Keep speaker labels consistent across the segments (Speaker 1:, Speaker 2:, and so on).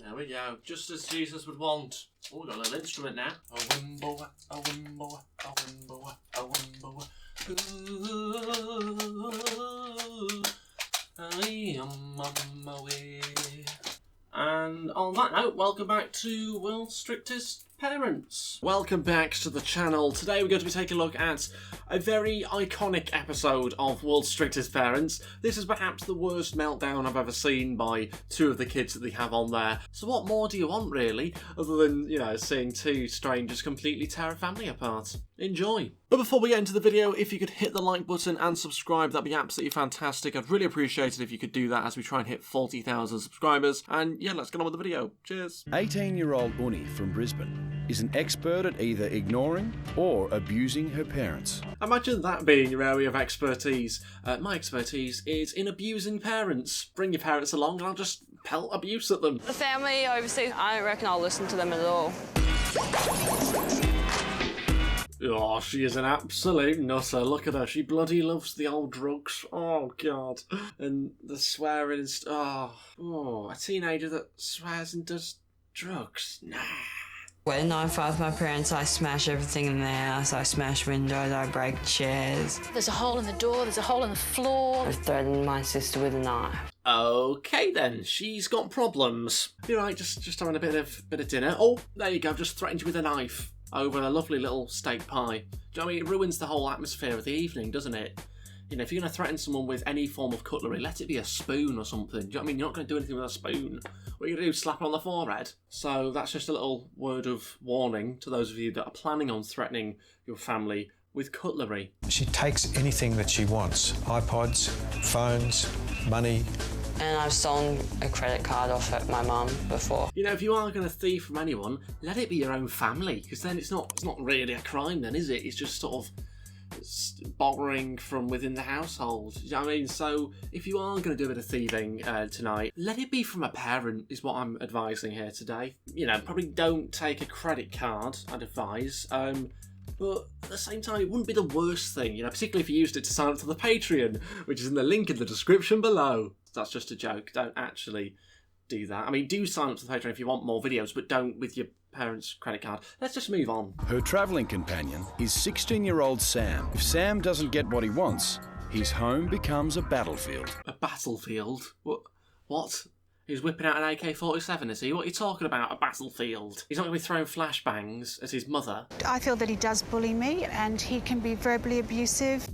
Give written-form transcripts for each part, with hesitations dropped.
Speaker 1: There we go. Just as Jesus would want. Oh, we've got a little instrument now. A wimboa, a wimboa, a wimboa, a wimboa. Ooh, I am on my way. And on that note, welcome back to World Strictest Parents. Welcome back to the channel. Today we're going to be taking a look at a very iconic episode of World Strictest Parents. This is perhaps the worst meltdown I've ever seen by two of the kids that they have on there. So what more do you want, really, other than, seeing two strangers completely tear a family apart? Enjoy. But before we get into the video, if you could hit the like button and subscribe, that'd be absolutely fantastic. I'd really appreciate it if you could do that as we try and hit 40,000 subscribers. And yeah, let's get on with the video. Cheers.
Speaker 2: 18-year-old Uni from Brisbane is an expert at either ignoring or abusing her parents.
Speaker 1: Imagine that being your area of expertise. My expertise is in abusing parents. Bring your parents along and I'll just pelt abuse at them.
Speaker 3: The family overseas, I don't reckon I'll listen to them at all.
Speaker 1: Oh, she is an absolute nutter. Look at her. She bloody loves the old drugs. Oh, God. And the swearing and a teenager that swears and does drugs. Nah.
Speaker 3: When I fight with my parents, I smash everything in the house. I smash windows, I break chairs.
Speaker 4: There's a hole in the door, there's a hole in the floor.
Speaker 3: I threatened my sister with a knife.
Speaker 1: Okay then, she's got problems. You're right, just having a bit of dinner. Oh, there you go, just threatened you with a knife over a lovely little steak pie. Do you know what I mean? It ruins the whole atmosphere of the evening, doesn't it? If you're going to threaten someone with any form of cutlery, let it be a spoon or something. Do you know what I mean? You're not going to do anything with a spoon. What are you going to do, slap her on the forehead? So that's just a little word of warning to those of you that are planning on threatening your family with cutlery.
Speaker 5: She takes anything that she wants. iPods, phones, money.
Speaker 3: And I've stolen a credit card off at my mum before.
Speaker 1: If you are going to thieve from anyone, let it be your own family, because then it's not really a crime then, is it? It's just sort of borrowing from within the household. You know what I mean? So if you are going to do a bit of thieving tonight, let it be from a parent is what I'm advising here today. Probably don't take a credit card, I'd advise. But at the same time, it wouldn't be the worst thing, particularly if you used it to sign up to the Patreon, which is in the link in the description below. That's just a joke. Don't actually do that. I mean, do sign up to the Patreon if you want more videos, but don't with your parents' credit card. Let's just move on. Her
Speaker 2: travelling companion is 16-year-old Sam. If Sam doesn't get what he wants, his home becomes a battlefield.
Speaker 1: A battlefield? What? He's whipping out an AK-47, is he? What are you talking about, a battlefield? He's not going to be throwing flashbangs at his mother.
Speaker 6: I feel that he does bully me and he can be verbally abusive.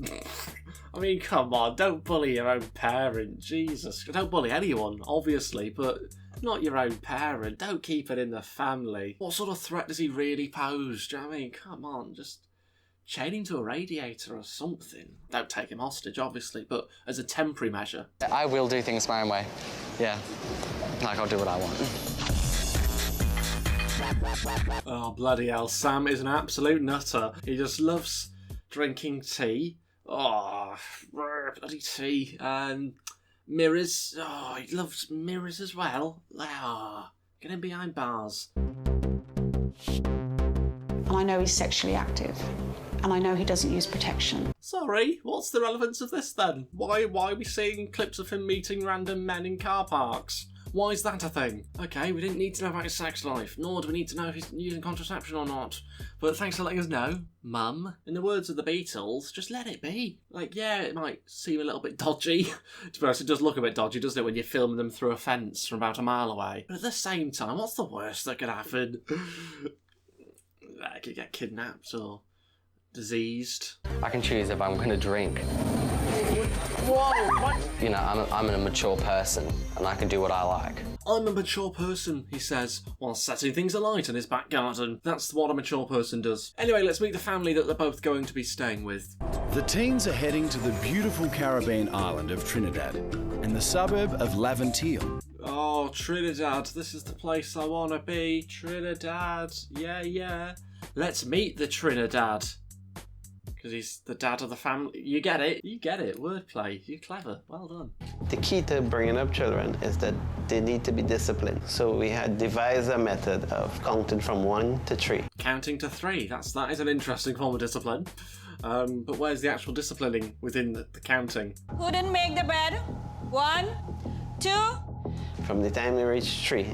Speaker 1: I mean, come on, don't bully your own parent, Jesus. Don't bully anyone, obviously, but not your own parent. Don't keep it in the family. What sort of threat does he really pose? Do you know what I mean? Come on, just chain him to a radiator or something. Don't take him hostage, obviously, but as a temporary measure.
Speaker 7: I will do things my own way. Yeah, like I'll do what I want.
Speaker 1: Oh, bloody hell, Sam is an absolute nutter. He just loves drinking tea. Oh, bloody tea. Mirrors. Oh, he loves mirrors as well. Oh, get him behind bars.
Speaker 6: And I know he's sexually active. And I know he doesn't use protection.
Speaker 1: Sorry, what's the relevance of this then? Why are we seeing clips of him meeting random men in car parks? Why is that a thing? Okay, we didn't need to know about his sex life, nor do we need to know if he's using contraception or not. But thanks for letting us know, Mum. In the words of the Beatles, just let it be. Yeah, it might seem a little bit dodgy. To be honest, it does look a bit dodgy, doesn't it, when you're filming them through a fence from about a mile away. But at the same time, what's the worst that could happen? I could get kidnapped or diseased.
Speaker 7: I can choose if I'm going to drink.
Speaker 1: Whoa, what?
Speaker 7: I'm a mature person, and I can do what I like.
Speaker 1: I'm a mature person, he says, while setting things alight in his back garden. That's what a mature person does. Anyway, let's meet the family that they're both going to be staying with.
Speaker 2: The teens are heading to the beautiful Caribbean island of Trinidad and the suburb of Laventille.
Speaker 1: Oh, Trinidad, this is the place I want to be. Trinidad, yeah. Let's meet the Trinidad. Because he's the dad of the family. You get it. Wordplay. You're clever. Well done.
Speaker 8: The key to bringing up children is that they need to be disciplined. So we had devised a method of counting from 1 to 3.
Speaker 1: Counting to 3. That is an interesting form of discipline. But where's the actual disciplining within the counting?
Speaker 9: Who didn't make the bed? 1, 2.
Speaker 8: From the time we reach 3,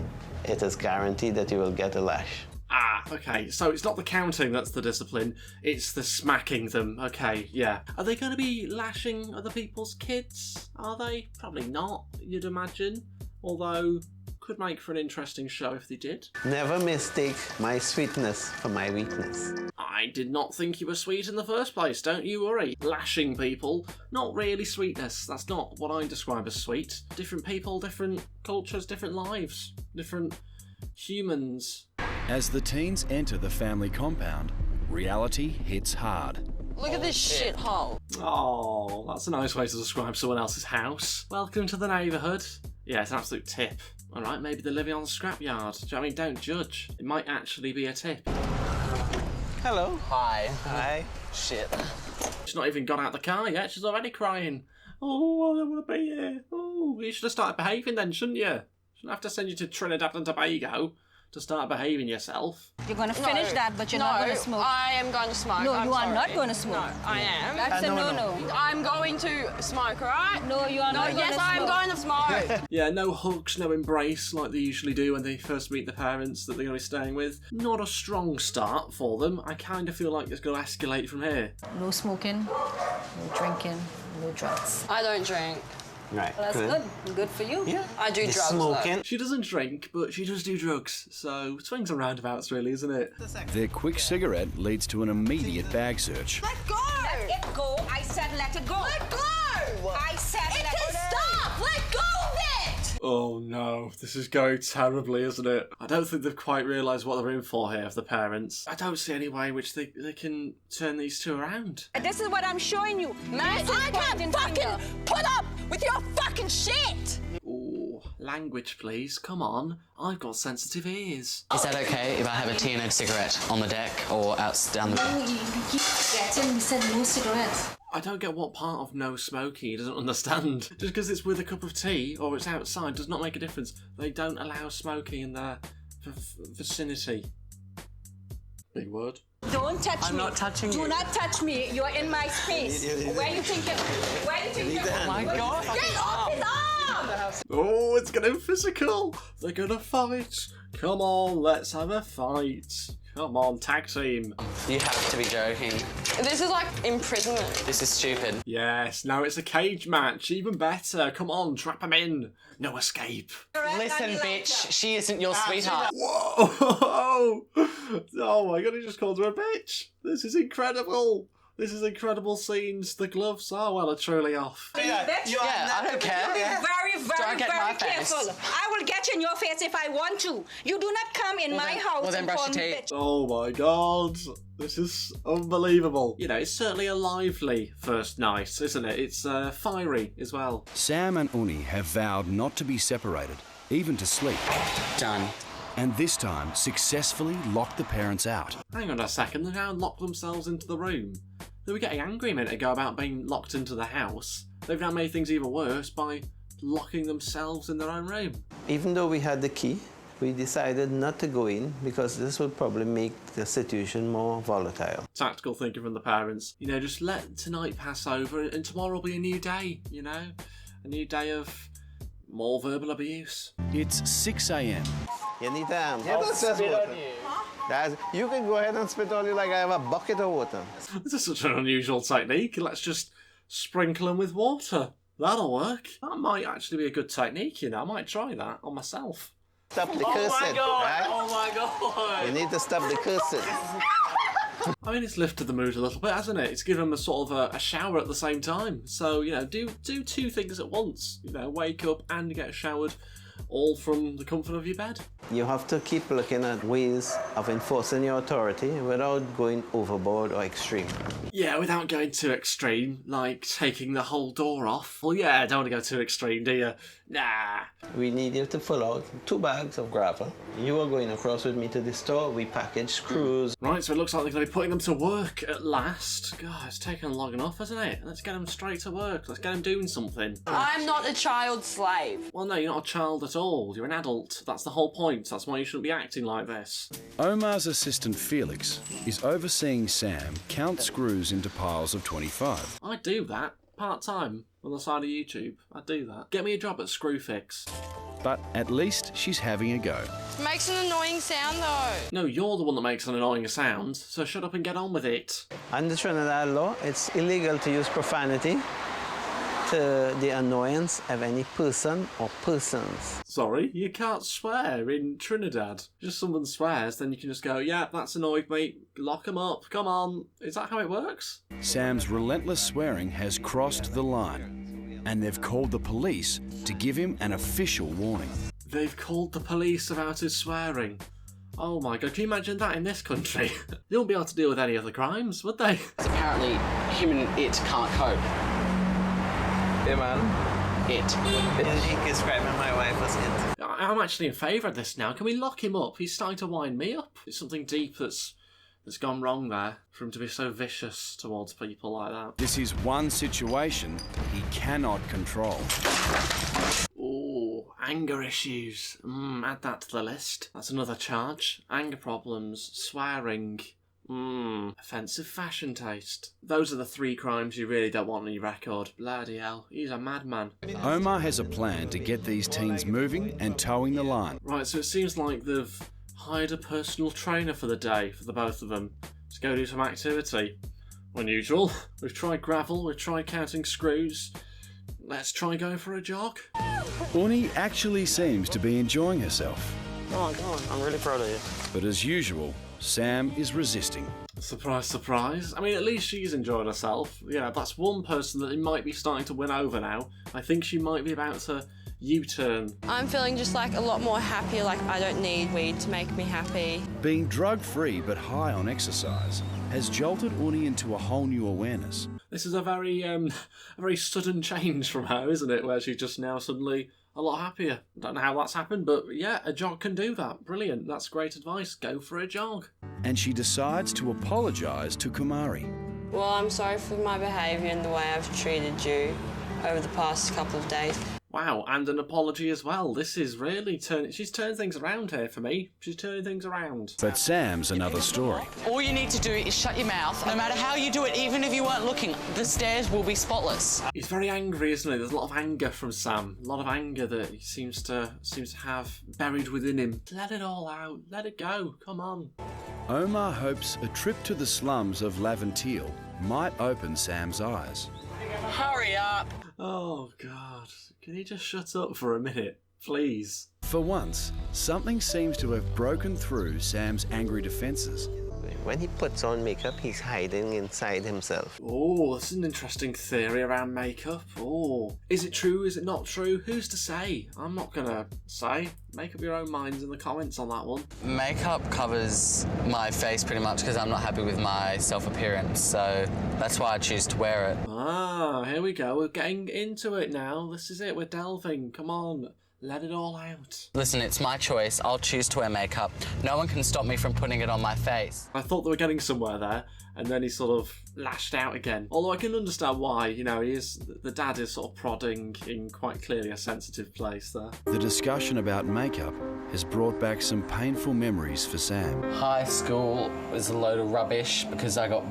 Speaker 8: it is guaranteed that you will get a lash.
Speaker 1: Ah, okay, so it's not the counting that's the discipline, it's the smacking them. Okay, yeah. Are they going to be lashing other people's kids? Are they? Probably not, you'd imagine. Although, could make for an interesting show if they did.
Speaker 8: Never mistake my sweetness for my weakness.
Speaker 1: I did not think you were sweet in the first place, don't you worry. Lashing people, not really sweetness. That's not what I describe as sweet. Different people, different cultures, different lives, different humans.
Speaker 2: As the teens enter the family compound, reality hits hard.
Speaker 3: Look at this shithole.
Speaker 1: Oh, that's a nice way to describe someone else's house. Welcome to the neighbourhood. Yeah, it's an absolute tip. Alright, maybe they're living on the scrapyard. Do you know what I mean? Don't judge. It might actually be a tip.
Speaker 8: Hello.
Speaker 7: Hi.
Speaker 8: Hi.
Speaker 7: Shit.
Speaker 1: She's not even got out the car yet. She's already crying. Oh, I don't want to be here. Oh, you should have started behaving then, shouldn't you? Shouldn't have to send you to Trinidad and Tobago to start behaving yourself.
Speaker 9: You're going to finish that, but you're not going to smoke.
Speaker 3: I am going to smoke.
Speaker 9: No,
Speaker 3: I'm
Speaker 9: you are
Speaker 3: sorry.
Speaker 9: not going to smoke.
Speaker 3: No, I am.
Speaker 9: That's a no-no.
Speaker 3: I'm going to smoke, alright?
Speaker 9: No, you are not going to
Speaker 3: Yes,
Speaker 9: smoke.
Speaker 3: I am going to smoke.
Speaker 1: Yeah, no hugs, no embrace like they usually do when they first meet the parents that they're going to be staying with. Not a strong start for them. I kind of feel like it's going to escalate from here.
Speaker 9: No smoking, no drinking, no drugs.
Speaker 3: I don't drink.
Speaker 8: Right.
Speaker 9: Well, that's good. Good for you.
Speaker 8: Yeah.
Speaker 3: I do
Speaker 8: The
Speaker 3: drugs,
Speaker 8: smoking.
Speaker 1: She doesn't drink, but she does do drugs. So, swings and roundabouts really, isn't it?
Speaker 2: Their quick cigarette leads to an immediate bag search.
Speaker 9: Let go! Let it go. I said let it go. Let go! I said let it go. Stop! Let go of it!
Speaker 1: Oh no, this is going terribly, isn't it? I don't think they've quite realised what they're in for here, the parents. I don't see any way in which they can turn these two around.
Speaker 9: This is what I'm showing you. I can't fucking put up with your fucking shit!
Speaker 1: Ooh, language please, come on. I've got sensitive ears.
Speaker 7: Is that okay if I have a tea and a cigarette on the deck or out down the...
Speaker 9: You keep forgetting we said no cigarettes.
Speaker 1: I don't get what part of no smoking he doesn't understand. Just because it's with a cup of tea or it's outside does not make a difference. They don't allow smoking in their vicinity. Big word.
Speaker 9: Don't touch me.
Speaker 7: I'm not touching you.
Speaker 9: Do not touch me. You're in my space. Where you think you're...
Speaker 7: Oh my God.
Speaker 9: Get off his arm!
Speaker 1: Oh, it's getting physical. They're gonna fight. Come on, let's have a fight. Come on, tag team.
Speaker 7: You have to be joking.
Speaker 3: This is like imprisonment.
Speaker 7: This is stupid.
Speaker 1: Yes, now it's a cage match. Even better. Come on, trap him in. No escape.
Speaker 7: Listen, bitch, she isn't your sweetheart.
Speaker 1: Whoa! Oh my god, he just called her a bitch. This is incredible. This is incredible scenes. The gloves are well and truly off.
Speaker 7: Yeah, I don't care.
Speaker 9: Very,
Speaker 7: Don't get
Speaker 9: very
Speaker 7: my face.
Speaker 9: careful. I will get in your face if I want to. You do not come in my house
Speaker 7: well then
Speaker 9: and
Speaker 7: brush
Speaker 9: call
Speaker 7: your
Speaker 9: me
Speaker 7: teeth.
Speaker 9: bitch.
Speaker 1: Oh my god. This is unbelievable. You know, it's certainly a lively first night, isn't it? It's fiery as well.
Speaker 2: Sam and Uni have vowed not to be separated, even to sleep.
Speaker 7: Done.
Speaker 2: And this time successfully locked the parents out.
Speaker 1: Hang on a second, they now locked themselves into the room. They were getting angry a minute ago about being locked into the house. They've now made things even worse by locking themselves in their own room.
Speaker 8: Even though we had the key, we decided not to go in because this would probably make the situation more volatile.
Speaker 1: Tactical thinking from the parents. You know, just let tonight pass over and tomorrow will be a new day, you know? A new day of more verbal abuse.
Speaker 2: It's 6 a.m.
Speaker 8: You need to you can go ahead and spit on you like I have a bucket of water.
Speaker 1: This is such an unusual technique. Let's just sprinkle them with water. That'll work. That might actually be a good technique, you know. I might try that on myself.
Speaker 8: Stop the cursing, right?
Speaker 1: Oh my god!
Speaker 8: You need to stop the cursing.
Speaker 1: I mean, it's lifted the mood a little bit, hasn't it? It's given them a sort of a shower at the same time. So, you know, do two things at once. You know, wake up and get showered, all from the comfort of your bed.
Speaker 8: You have to keep looking at ways of enforcing your authority without going overboard or extreme.
Speaker 1: Yeah, without going too extreme, like taking the whole door off. Well, yeah, don't want to go too extreme, do you? Nah.
Speaker 8: We need you to fill out 2 bags of gravel. You are going across with me to the store. We package screws.
Speaker 1: Right, so it looks like they're going to be putting them to work at last. God, it's taken long enough, hasn't it? Let's get them straight to work. Let's get them doing something.
Speaker 3: I'm not a child slave.
Speaker 1: Well, no, you're not a child at all. You're an adult. That's the whole point. That's why you shouldn't be acting like this.
Speaker 2: Omar's assistant Felix is overseeing Sam count screws into piles of 25.
Speaker 1: I do that part-time on the side of YouTube. I do that. Get me a job at Screwfix.
Speaker 2: but at least she's having a go.
Speaker 3: Makes an annoying sound though.
Speaker 1: No, you're the one that makes an annoying sound, so shut up and get on with it.
Speaker 8: Under Trinidad law, it's illegal to use profanity to the annoyance of any person or persons.
Speaker 1: Sorry, you can't swear in Trinidad. Just someone swears, then you can just go, yeah, that's annoyed me, lock 'em up, come on. Is that how it works?
Speaker 2: Sam's relentless swearing has crossed the line, and they've called the police to give him an official warning.
Speaker 1: They've called the police about his swearing. Oh my god, can you imagine that in this country? They wouldn't be able to deal with any other crimes, would they?
Speaker 7: Apparently, him and it can't cope.
Speaker 8: Yeah, man.
Speaker 7: It.
Speaker 8: Describing my wife as it.
Speaker 1: I'm actually in favour of this now. Can we lock him up? He's starting to wind me up. It's something deep that's gone wrong there for him to be so vicious towards people like that.
Speaker 2: This is one situation he cannot control.
Speaker 1: Ooh, anger issues. Add that to the list. That's another charge. Anger problems, swearing. Offensive fashion taste. Those are the 3 crimes you really don't want on your record. Bloody hell, he's a madman.
Speaker 2: Omar has a plan to get these teens moving and towing the line.
Speaker 1: Right, so it seems like they've hired a personal trainer for the day for the both of them to go do some activity. Unusual. We've tried gravel, we've tried counting screws. Let's try going for a jog.
Speaker 2: Uni actually seems to be enjoying herself.
Speaker 7: Oh, go on. I'm really proud of you.
Speaker 2: But as usual, Sam is resisting.
Speaker 1: Surprise, surprise. I mean, at least she's enjoyed herself. Yeah, that's one person that they might be starting to win over now. I think she might be about to U-turn.
Speaker 3: I'm feeling just like a lot more happier, like I don't need weed to make me happy.
Speaker 2: Being drug-free but high on exercise has jolted Uni into a whole new awareness.
Speaker 1: This is a very sudden change from her, isn't it? Where she's just now suddenly a lot happier. Don't know how that's happened, but yeah, a jog can do that. Brilliant. That's great advice. Go for a jog.
Speaker 2: And she decides to apologise to Kumari.
Speaker 3: Well, I'm sorry for my behaviour and the way I've treated you over the past couple of days.
Speaker 1: Wow, and an apology as well. This is really she's turned things around here for me. She's turning things around.
Speaker 2: But Sam's another story.
Speaker 10: All you need to do is shut your mouth. No matter how you do it, even if you weren't looking, the stairs will be spotless.
Speaker 1: He's very angry, isn't he? There's a lot of anger from Sam. A lot of anger that he seems to have buried within him. Let it all out. Let it go. Come on.
Speaker 2: Omar hopes a trip to the slums of Laventille might open Sam's eyes.
Speaker 10: Hurry up.
Speaker 1: Oh, God. Can you just shut up for a minute, please?
Speaker 2: For once, something seems to have broken through Sam's angry defences.
Speaker 8: When he puts on makeup, he's hiding inside himself.
Speaker 1: Oh, that's an interesting theory around makeup. Oh, is it true? Is it not true? Who's to say? I'm not gonna say. Make up your own minds in the comments on that one.
Speaker 7: Makeup covers my face pretty much because I'm not happy with my self-appearance, so that's why I choose to wear it.
Speaker 1: Ah, here we go. We're getting into it now. This is it. We're delving. Come on. Let it all out.
Speaker 7: Listen, it's my choice. I'll choose to wear makeup. No one can stop me from putting it on my face.
Speaker 1: I thought they were getting somewhere there, and then he sort of lashed out again. Although I can understand why, you know, the dad is sort of prodding in quite clearly a sensitive place there.
Speaker 2: The discussion about makeup has brought back some painful memories for Sam.
Speaker 7: High school was a load of rubbish because I got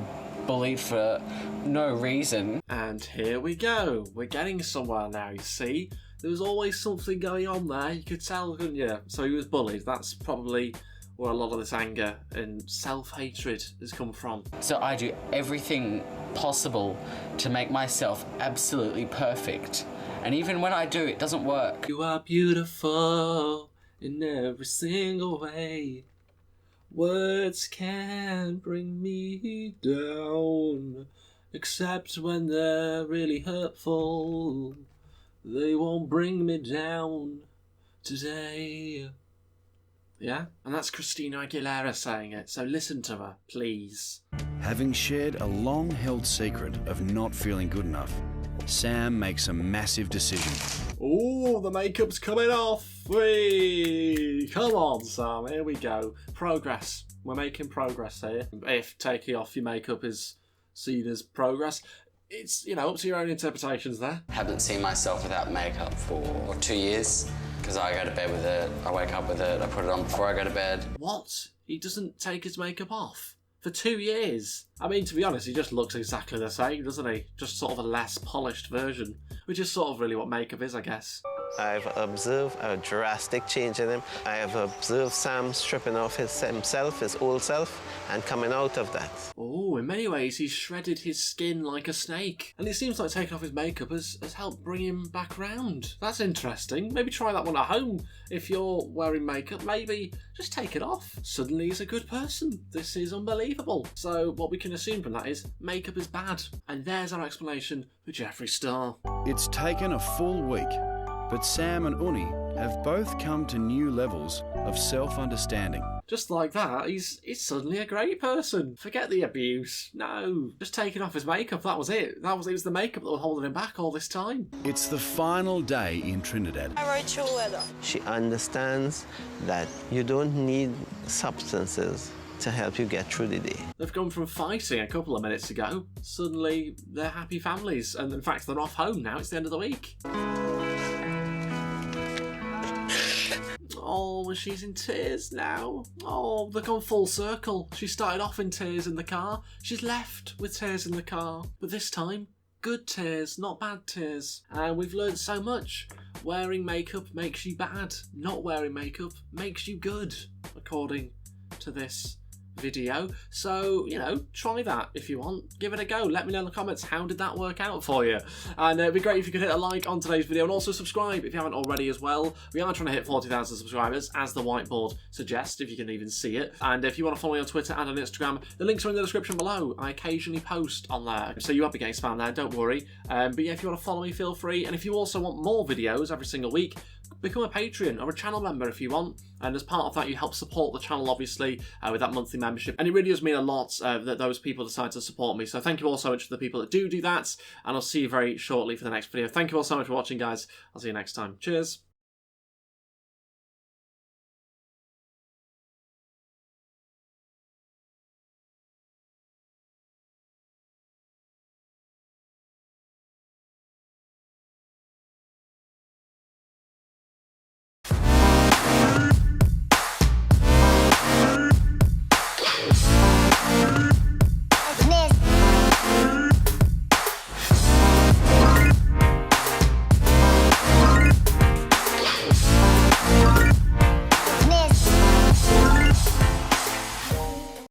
Speaker 7: bullied for no reason.
Speaker 1: And here we go. We're getting somewhere now, you see? There was always something going on there, you could tell, couldn't you? So he was bullied. That's probably where a lot of this anger and self-hatred has come from.
Speaker 7: So I do everything possible to make myself absolutely perfect. And even when I do, it doesn't work.
Speaker 1: You are beautiful in every single way. Words can't bring me down, except when they're really hurtful. They won't bring me down today. Yeah? And that's Christina Aguilera saying it, so listen to her, please.
Speaker 2: Having shared a long-held secret of not feeling good enough, Sam makes a massive decision.
Speaker 1: Oh, the makeup's coming off! Whee! Come on, Sam, here we go. Progress. We're making progress here. If taking off your makeup is seen as progress, it's, you know, up to your own interpretations there.
Speaker 7: Haven't seen myself without makeup for 2 years because I go to bed with it, I wake up with it, I put it on before I go to bed.
Speaker 1: What? He doesn't take his makeup off? For 2 years? I mean, to be honest, he just looks exactly the same, doesn't he? Just sort of a less polished version, which is sort of really what makeup is, I guess.
Speaker 8: I've observed a drastic change in him. I have observed Sam stripping off himself, his old self, and coming out of that.
Speaker 1: Oh, in many ways, he's shredded his skin like a snake. And it seems like taking off his makeup has helped bring him back round. That's interesting. Maybe try that one at home. If you're wearing makeup, maybe just take it off. Suddenly he's a good person. This is unbelievable. So what we can assume from that is makeup is bad. And there's our explanation for Jeffree Star.
Speaker 2: It's taken a full week, but Sam and Uni have both come to new levels of self-understanding.
Speaker 1: Just like that, he's suddenly a great person. Forget the abuse. No, just taking off his makeup, that was it. It was the makeup that was holding him back all this time.
Speaker 2: It's the final day in Trinidad.
Speaker 9: I wrote you a letter.
Speaker 8: She understands that you don't need substances to help you get through the day.
Speaker 1: They've gone from fighting a couple of minutes ago, suddenly they're happy families, and in fact they're off home now, it's the end of the week. Oh, she's in tears now. Oh, they've gone full circle. She started off in tears in the car. She's left with tears in the car. But this time, good tears, not bad tears. And we've learned so much. Wearing makeup makes you bad. Not wearing makeup makes you good, according to this video. So, you know, try that if you want. Give it a go. Let me know in the comments, how did that work out for you? And it'd be great if you could hit a like on today's video and also subscribe if you haven't already as well. We are trying to hit 40,000 subscribers, as the whiteboard suggests, if you can even see it. And if you want to follow me on Twitter and on Instagram, the links are in the description below. I occasionally post on there, so you won't be getting spam there, don't worry. But yeah, if you want to follow me, feel free. And if you also want more videos every single week, become a Patreon or a channel member if you want, and as part of that you help support the channel obviously with that monthly membership, and it really does mean a lot that those people decide to support me. So thank you all so much for the people that do that, and I'll see you very shortly for the next video. Thank you all so much for watching, guys. I'll see you next time. Cheers.